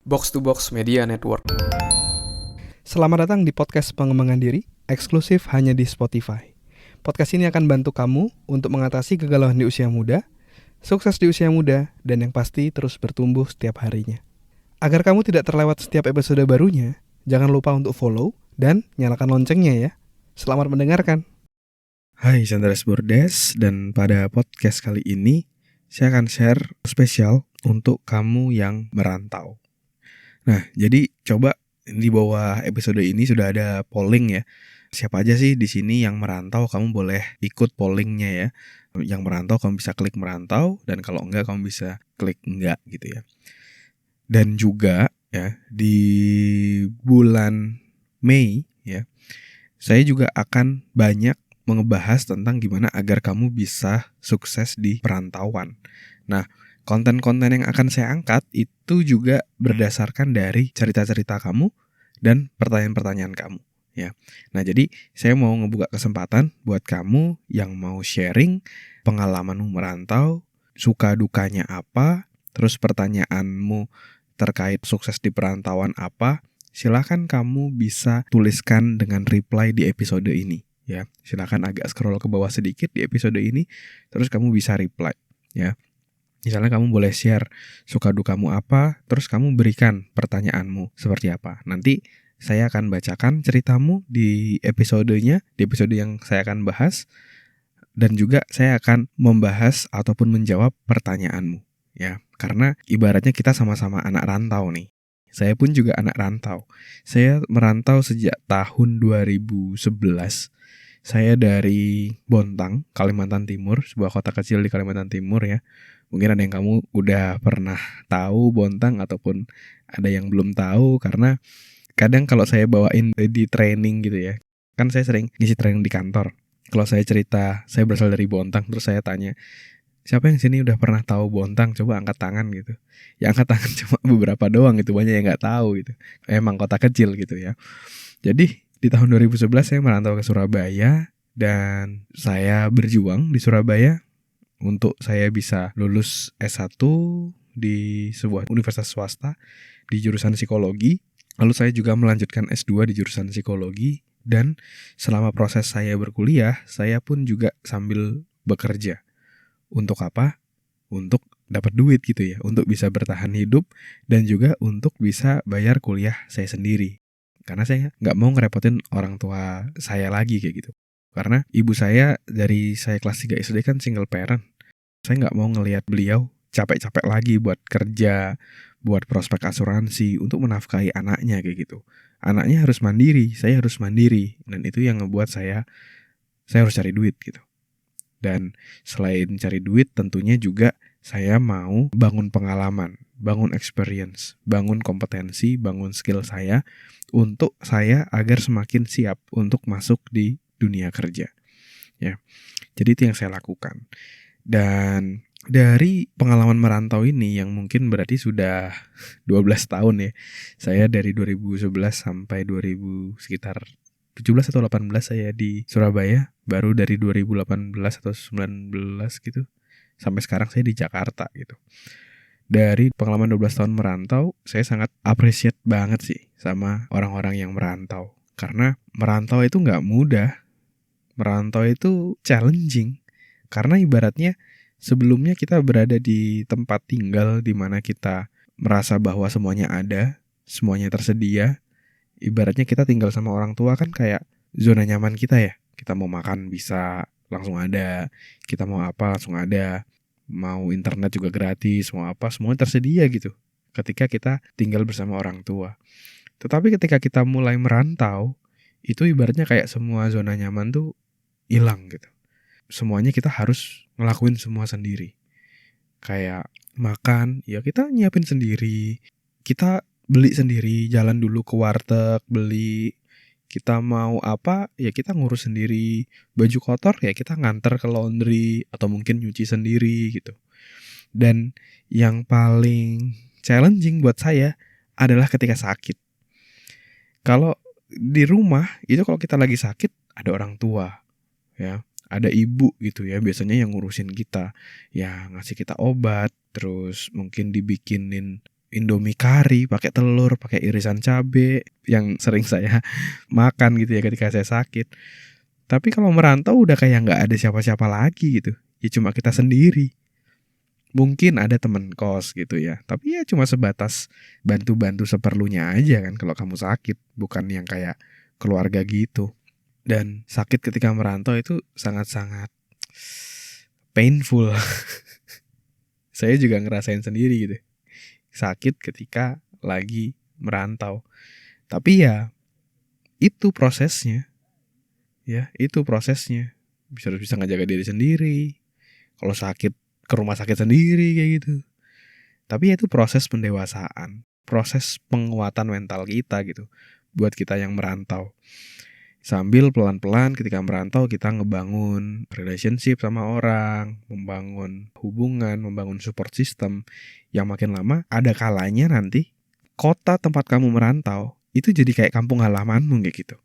Box to Box Media Network. Selamat datang di podcast pengembangan diri, eksklusif hanya di Spotify. Podcast ini akan bantu kamu untuk mengatasi kegalauan di usia muda, sukses di usia muda, dan yang pasti terus bertumbuh setiap harinya. Agar kamu tidak terlewat setiap episode barunya, jangan lupa untuk follow dan nyalakan loncengnya ya. Selamat mendengarkan. Hai, Sandras Bordes, dan pada podcast kali ini saya akan share spesial untuk kamu yang merantau. Nah, jadi coba di bawah episode ini sudah ada polling ya. Siapa aja sih di sini yang merantau? Kamu boleh ikut pollingnya ya. Yang merantau kamu bisa klik merantau, dan kalau enggak kamu bisa klik enggak gitu ya. Dan juga ya di bulan Mei ya, saya juga akan banyak mengebahas tentang gimana agar kamu bisa sukses di perantauan. Nah, konten-konten yang akan saya angkat itu juga berdasarkan dari cerita-cerita kamu dan pertanyaan-pertanyaan kamu ya. Nah, jadi saya mau ngebuka kesempatan buat kamu yang mau sharing pengalamanmu merantau, suka dukanya apa, terus pertanyaanmu terkait sukses di perantauan apa. Silakan kamu bisa tuliskan dengan reply di episode ini ya. Silakan agak scroll ke bawah sedikit di episode ini, terus kamu bisa reply ya. Misalnya kamu boleh share suka dukamu apa, terus kamu berikan pertanyaanmu seperti apa. Nanti saya akan bacakan ceritamu di episodenya, di episode yang saya akan bahas, dan juga saya akan membahas ataupun menjawab pertanyaanmu ya. Karena ibaratnya kita sama-sama anak rantau nih. Saya pun juga anak rantau. Saya merantau sejak tahun 2011. Saya dari Bontang, Kalimantan Timur, sebuah kota kecil di Kalimantan Timur ya. Mungkin ada yang kamu udah pernah tahu Bontang ataupun ada yang belum tahu, karena kadang kalau saya bawain di training gitu ya. Kan saya sering ngisi training di kantor. Kalau saya cerita saya berasal dari Bontang, terus saya tanya, siapa yang sini udah pernah tahu Bontang? Coba angkat tangan gitu. Ya angkat tangan cuma beberapa doang gitu, banyak yang nggak tahu gitu. Emang kota kecil gitu ya. Jadi di tahun 2011 saya merantau ke Surabaya, dan saya berjuang di Surabaya untuk saya bisa lulus S1 di sebuah universitas swasta di jurusan psikologi. Lalu saya juga melanjutkan S2 di jurusan psikologi, dan selama proses saya berkuliah, saya pun juga sambil bekerja. Untuk apa? Untuk dapat duit gitu ya, untuk bisa bertahan hidup dan juga untuk bisa bayar kuliah saya sendiri. Karena saya nggak mau ngerepotin orang tua saya lagi kayak gitu. Karena ibu saya dari saya kelas 3 SD kan single parent. Saya nggak mau ngelihat beliau capek-capek lagi buat kerja, buat prospek asuransi, untuk menafkahi anaknya kayak gitu. Anaknya harus mandiri, saya harus mandiri. Dan itu yang ngebuat saya harus cari duit gitu. Dan selain cari duit, tentunya juga saya mau bangun pengalaman, bangun experience, bangun kompetensi, bangun skill saya untuk saya agar semakin siap untuk masuk di dunia kerja. Ya. Jadi itu yang saya lakukan. Dan dari pengalaman merantau ini yang mungkin berarti sudah 12 tahun ya. Saya dari 2011 sampai 2000 sekitar 17 atau 18 saya di Surabaya. Baru dari 2018 atau 19 gitu sampai sekarang saya di Jakarta gitu. Dari pengalaman 12 tahun merantau, saya sangat appreciate banget sih sama orang-orang yang merantau. Karena merantau itu gak mudah. Merantau itu challenging. Karena ibaratnya sebelumnya kita berada di tempat tinggal di mana kita merasa bahwa semuanya ada, semuanya tersedia. Ibaratnya kita tinggal sama orang tua kan kayak zona nyaman kita ya. Kita mau makan bisa langsung ada, kita mau apa langsung ada, mau internet juga gratis, mau apa semuanya tersedia gitu ketika kita tinggal bersama orang tua. Tetapi ketika kita mulai merantau, itu ibaratnya kayak semua zona nyaman tuh hilang gitu. Semuanya kita harus ngelakuin semua sendiri. Kayak makan, ya kita nyiapin sendiri. Kita beli sendiri, jalan dulu ke warteg, beli. Kita mau apa, ya kita ngurus sendiri. Baju kotor, ya kita nganter ke laundry atau mungkin nyuci sendiri gitu. Dan yang paling challenging buat saya adalah ketika sakit. Kalau di rumah, itu kalau kita lagi sakit, ada orang tua ya, ada ibu gitu ya, biasanya yang ngurusin kita, ya ngasih kita obat, terus mungkin dibikinin Indomie kari, pakai telur, pakai irisan cabe yang sering saya makan gitu ya ketika saya sakit. Tapi kalau merantau udah kayak nggak ada siapa-siapa lagi gitu. Ya cuma kita sendiri. Mungkin ada teman kos gitu ya. Tapi ya cuma sebatas bantu-bantu seperlunya aja kan kalau kamu sakit. Bukan yang kayak keluarga gitu. Dan sakit ketika merantau itu sangat-sangat painful. Saya juga ngerasain sendiri gitu. Sakit ketika lagi merantau. Tapi ya itu prosesnya. Ya, itu prosesnya. Bisa ngejaga diri sendiri. Kalau sakit ke rumah sakit sendiri kayak gitu. Tapi ya itu proses pendewasaan, proses penguatan mental kita gitu. Buat kita yang merantau. Sambil pelan-pelan ketika merantau kita ngebangun relationship sama orang, membangun hubungan, membangun support system. Yang makin lama ada kalanya nanti kota tempat kamu merantau itu jadi kayak kampung halamanmu kayak gitu.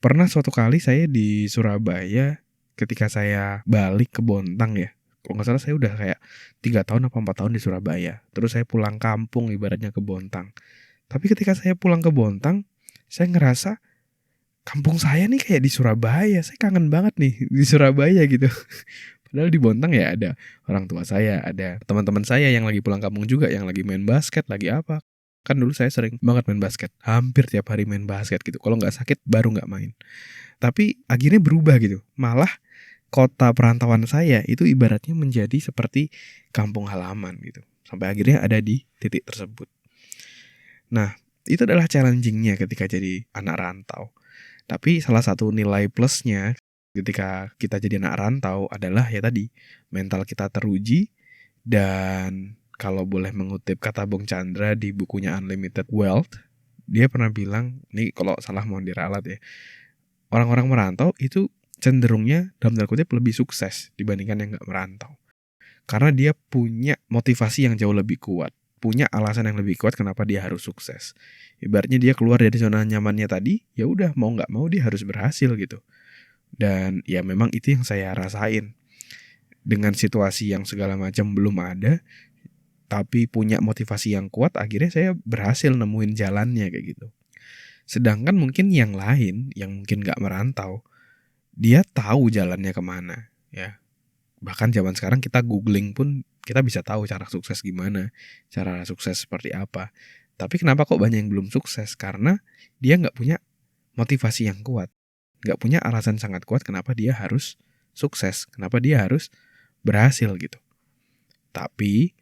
Pernah suatu kali saya di Surabaya ketika saya balik ke Bontang ya. Kalau nggak salah saya udah kayak 3 tahun apa 4 tahun di Surabaya. Terus saya pulang kampung ibaratnya ke Bontang. Tapi ketika saya pulang ke Bontang, saya ngerasa kampung saya nih kayak di Surabaya. Saya kangen banget nih di Surabaya gitu. Padahal di Bontang ya ada orang tua saya, ada teman-teman saya yang lagi pulang kampung juga, yang lagi main basket, lagi apa. Kan dulu saya sering banget main basket. Hampir tiap hari main basket gitu. Kalau nggak sakit baru nggak main. Tapi akhirnya berubah gitu. Malah kota perantauan saya itu ibaratnya menjadi seperti kampung halaman gitu. Sampai akhirnya ada di titik tersebut. Nah, itu adalah challenging-nya ketika jadi anak rantau. Tapi salah satu nilai plusnya ketika kita jadi anak rantau adalah ya tadi, mental kita teruji. Dan kalau boleh mengutip kata Bung Chandra di bukunya Unlimited Wealth, dia pernah bilang, ini kalau salah mohon diralat ya, orang-orang merantau itu cenderungnya dalam tanda kutip lebih sukses dibandingkan yang gak merantau. Karena dia punya motivasi yang jauh lebih kuat, punya alasan yang lebih kuat kenapa dia harus sukses. Ibaratnya dia keluar dari zona nyamannya tadi, ya udah mau nggak mau dia harus berhasil gitu. Dan ya memang itu yang saya rasain. Dengan situasi yang segala macam belum ada, tapi punya motivasi yang kuat, akhirnya saya berhasil nemuin jalannya kayak gitu. Sedangkan mungkin yang lain, yang mungkin gak merantau, dia tahu jalannya kemana ya. Bahkan zaman sekarang kita googling pun kita bisa tahu cara sukses gimana, cara sukses seperti apa. Tapi kenapa kok banyak yang belum sukses? Karena dia gak punya motivasi yang kuat, gak punya alasan sangat kuat kenapa dia harus sukses, kenapa dia harus berhasil gitu. Tapi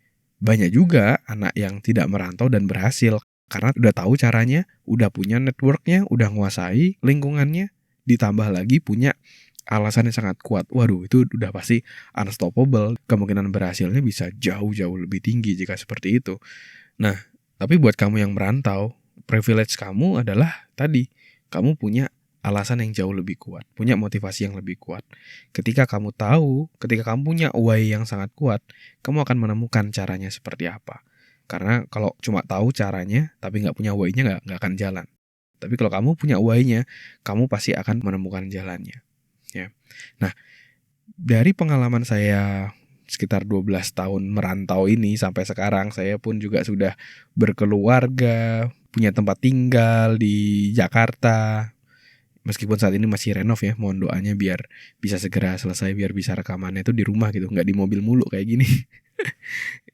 banyak juga anak yang tidak merantau dan berhasil karena udah tahu caranya, udah punya networknya, udah nguasai lingkungannya, ditambah lagi punya alasan yang sangat kuat. Waduh, itu udah pasti unstoppable. Kemungkinan berhasilnya bisa jauh-jauh lebih tinggi jika seperti itu. Nah, tapi buat kamu yang merantau, privilege kamu adalah tadi, kamu punya alasan yang jauh lebih kuat, punya motivasi yang lebih kuat. Ketika kamu tahu, ketika kamu punya why yang sangat kuat, kamu akan menemukan caranya seperti apa. Karena kalau cuma tahu caranya, tapi nggak punya why-nya nggak akan jalan. Tapi kalau kamu punya why-nya, kamu pasti akan menemukan jalannya. Ya. Nah, dari pengalaman saya sekitar 12 tahun merantau ini sampai sekarang, saya pun juga sudah berkeluarga, punya tempat tinggal di Jakarta. Meskipun saat ini masih renov ya, mohon doanya biar bisa segera selesai, biar bisa rekamannya itu di rumah gitu, nggak di mobil mulu kayak gini.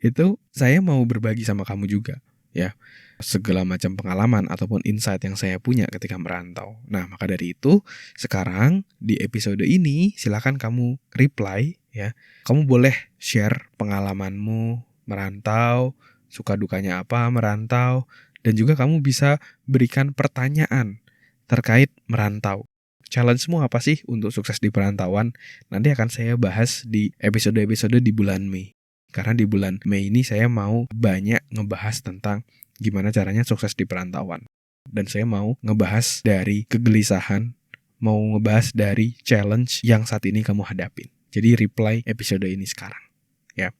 Itu saya mau berbagi sama kamu juga ya, segala macam pengalaman ataupun insight yang saya punya ketika merantau. Nah, maka dari itu sekarang di episode ini silakan kamu reply ya. Kamu boleh share pengalamanmu merantau, suka dukanya apa merantau, dan juga kamu bisa berikan pertanyaan terkait merantau. Challenge-mu apa sih untuk sukses di perantauan? Nanti akan saya bahas di episode-episode di bulan Mei. Karena di bulan Mei ini saya mau banyak ngebahas tentang gimana caranya sukses di perantauan. Dan saya mau ngebahas dari kegelisahan, mau ngebahas dari challenge yang saat ini kamu hadapin. Jadi reply episode ini sekarang. Ya.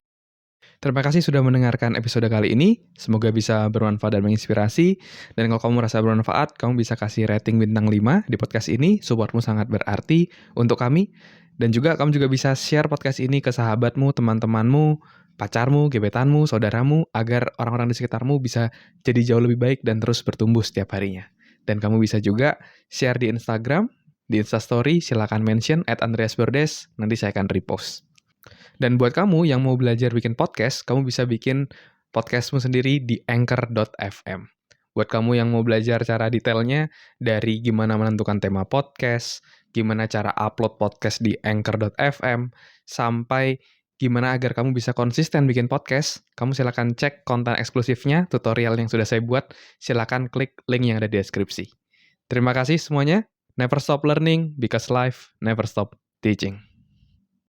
Terima kasih sudah mendengarkan episode kali ini. Semoga bisa bermanfaat dan menginspirasi. Dan kalau kamu merasa bermanfaat, kamu bisa kasih rating bintang 5 di podcast ini. Supportmu sangat berarti untuk kami. Dan juga kamu juga bisa share podcast ini ke sahabatmu, teman-temanmu, pacarmu, gebetanmu, saudaramu, agar orang-orang di sekitarmu bisa jadi jauh lebih baik dan terus bertumbuh setiap harinya. Dan kamu bisa juga share di Instagram, di Instastory, silakan mention @andreasbordes, nanti saya akan repost. Dan buat kamu yang mau belajar bikin podcast, kamu bisa bikin podcastmu sendiri di anchor.fm. Buat kamu yang mau belajar cara detailnya, dari gimana menentukan tema podcast, gimana cara upload podcast di anchor.fm, sampai gimana agar kamu bisa konsisten bikin podcast, kamu silakan cek konten eksklusifnya, tutorial yang sudah saya buat, silakan klik link yang ada di deskripsi. Terima kasih semuanya. Never stop learning, because life never stop teaching.